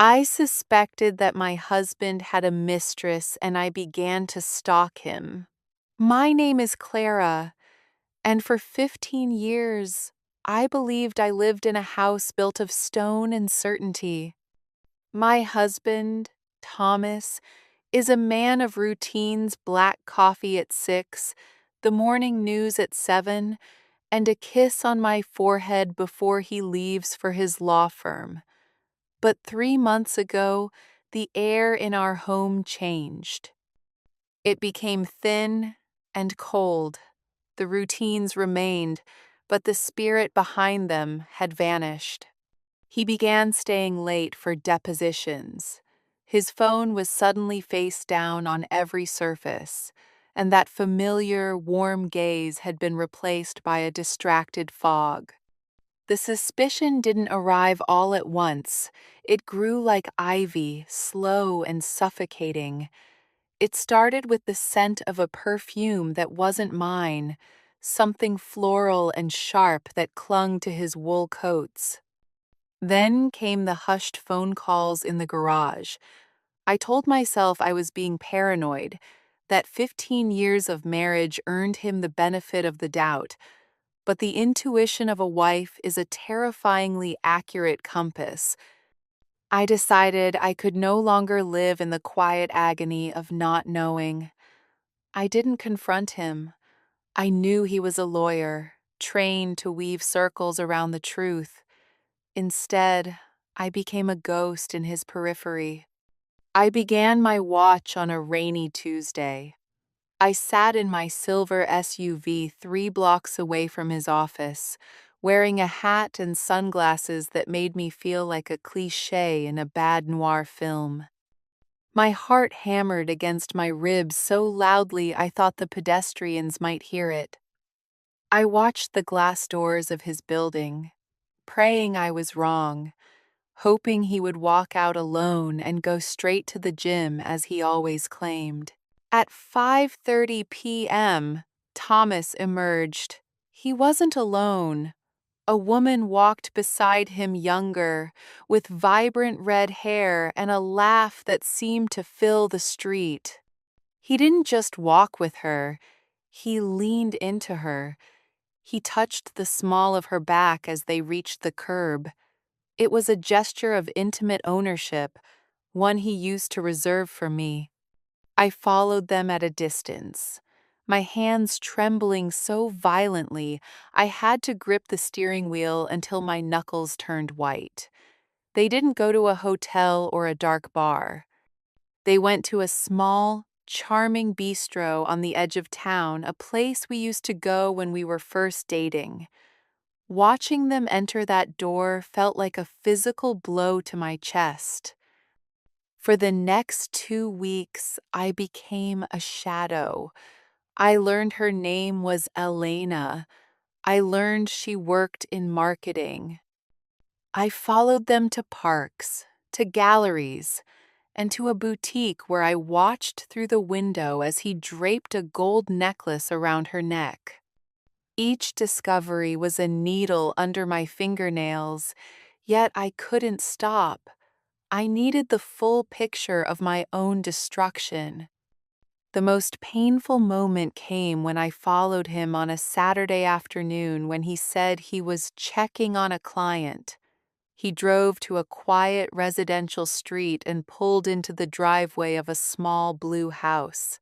I suspected that my husband had a mistress and I began to stalk him. My name is Clara, and for 15 years, I believed I lived in a house built of stone and certainty. My husband, Thomas, is a man of routines: black coffee at 6, the morning news at 7, and a kiss on my forehead before he leaves for his law firm. But 3 months ago, the air in our home changed. It became thin and cold. The routines remained, but the spirit behind them had vanished. He began staying late for depositions. His phone was suddenly face down on every surface, and that familiar, warm gaze had been replaced by a distracted fog. The suspicion didn't arrive all at once. It grew like ivy, slow and suffocating. It started with the scent of a perfume that wasn't mine, something floral and sharp that clung to his wool coats. Then came the hushed phone calls in the garage. I told myself I was being paranoid, that 15 years of marriage earned him the benefit of the doubt. But the intuition of a wife is a terrifyingly accurate compass. I decided I could no longer live in the quiet agony of not knowing. I didn't confront him. I knew he was a lawyer, trained to weave circles around the truth. Instead, I became a ghost in his periphery. I began my watch on a rainy Tuesday. I sat in my silver SUV 3 blocks away from his office, wearing a hat and sunglasses that made me feel like a cliché in a bad noir film. My heart hammered against my ribs so loudly I thought the pedestrians might hear it. I watched the glass doors of his building, praying I was wrong, hoping he would walk out alone and go straight to the gym as he always claimed. At 5:30 p.m., Thomas emerged. He wasn't alone. A woman walked beside him, younger, with vibrant red hair and a laugh that seemed to fill the street. He didn't just walk with her, he leaned into her. He touched the small of her back as they reached the curb. It was a gesture of intimate ownership, one he used to reserve for me. I followed them at a distance, my hands trembling so violently I had to grip the steering wheel until my knuckles turned white. They didn't go to a hotel or a dark bar. They went to a small, charming bistro on the edge of town, a place we used to go when we were first dating. Watching them enter that door felt like a physical blow to my chest. For the next 2 weeks, I became a shadow. I learned her name was Elena. I learned she worked in marketing. I followed them to parks, to galleries, and to a boutique where I watched through the window as he draped a gold necklace around her neck. Each discovery was a needle under my fingernails, yet I couldn't stop. I needed the full picture of my own destruction. The most painful moment came when I followed him on a Saturday afternoon when he said he was checking on a client. He drove to a quiet residential street and pulled into the driveway of a small blue house.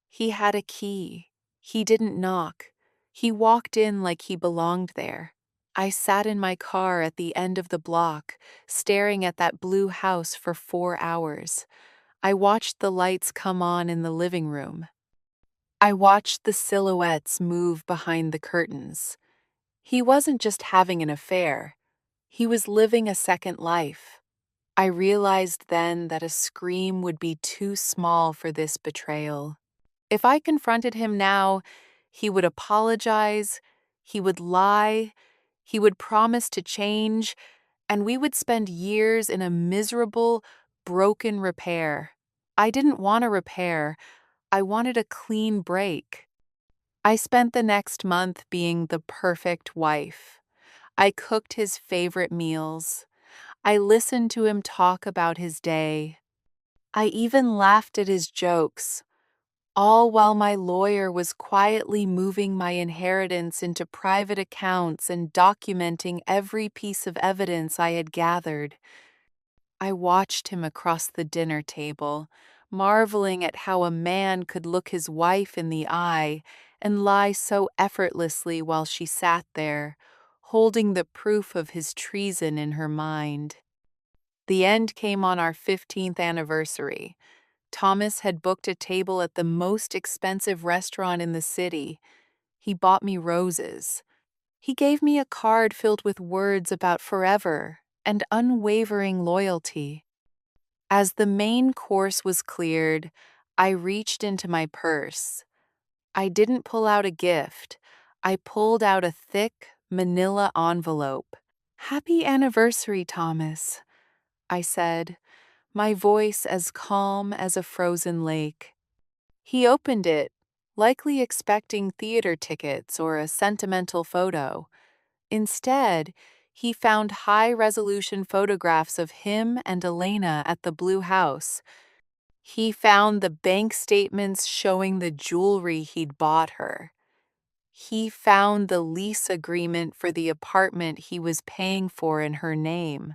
He had a key. He didn't knock. He walked in like he belonged there. I sat in my car at the end of the block, staring at that blue house for 4 hours. I watched the lights come on in the living room. I watched the silhouettes move behind the curtains. He wasn't just having an affair. He was living a second life. I realized then that a scream would be too small for this betrayal. If I confronted him now, he would apologize, he would lie, he would promise to change, and we would spend years in a miserable, broken repair. I didn't want a repair. I wanted a clean break. I spent the next month being the perfect wife. I cooked his favorite meals. I listened to him talk about his day. I even laughed at his jokes, all while my lawyer was quietly moving my inheritance into private accounts and documenting every piece of evidence I had gathered. I watched him across the dinner table, marveling at how a man could look his wife in the eye and lie so effortlessly while she sat there, holding the proof of his treason in her mind. The end came on our 15th anniversary. Thomas had booked a table at the most expensive restaurant in the city. He bought me roses. He gave me a card filled with words about forever and unwavering loyalty. As the main course was cleared, I reached into my purse. I didn't pull out a gift. I pulled out a thick, manila envelope. "Happy anniversary, Thomas," I said, my voice as calm as a frozen lake. He opened it, likely expecting theater tickets or a sentimental photo. Instead, he found high-resolution photographs of him and Elena at the Blue House. He found the bank statements showing the jewelry he'd bought her. He found the lease agreement for the apartment he was paying for in her name.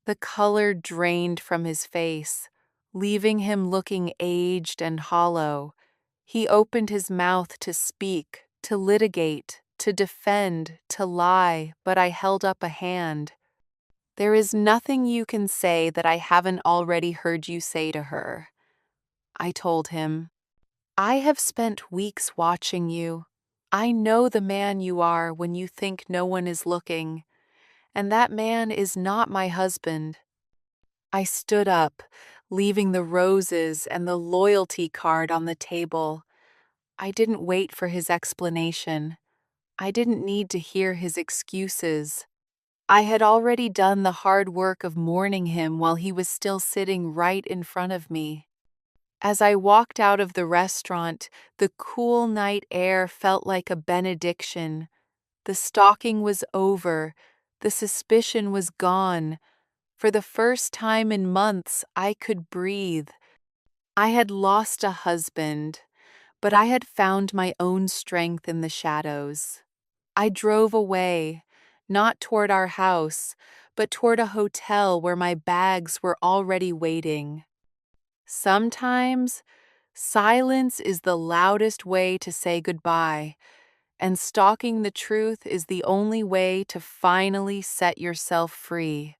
The color drained from his face, leaving him looking aged and hollow. He opened his mouth to speak, to litigate, to defend, to lie, but I held up a hand. "There is nothing you can say that I haven't already heard you say to her," I told him. "I have spent weeks watching you. I know the man you are when you think no one is looking, and that man is not my husband." I stood up, leaving the roses and the loyalty card on the table. I didn't wait for his explanation. I didn't need to hear his excuses. I had already done the hard work of mourning him while he was still sitting right in front of me. As I walked out of the restaurant, the cool night air felt like a benediction. The stalking was over. The suspicion was gone. For the first time in months, I could breathe. I had lost a husband, but I had found my own strength in the shadows. I drove away, not toward our house, but toward a hotel where my bags were already waiting. Sometimes, silence is the loudest way to say goodbye, and stalking the truth is the only way to finally set yourself free.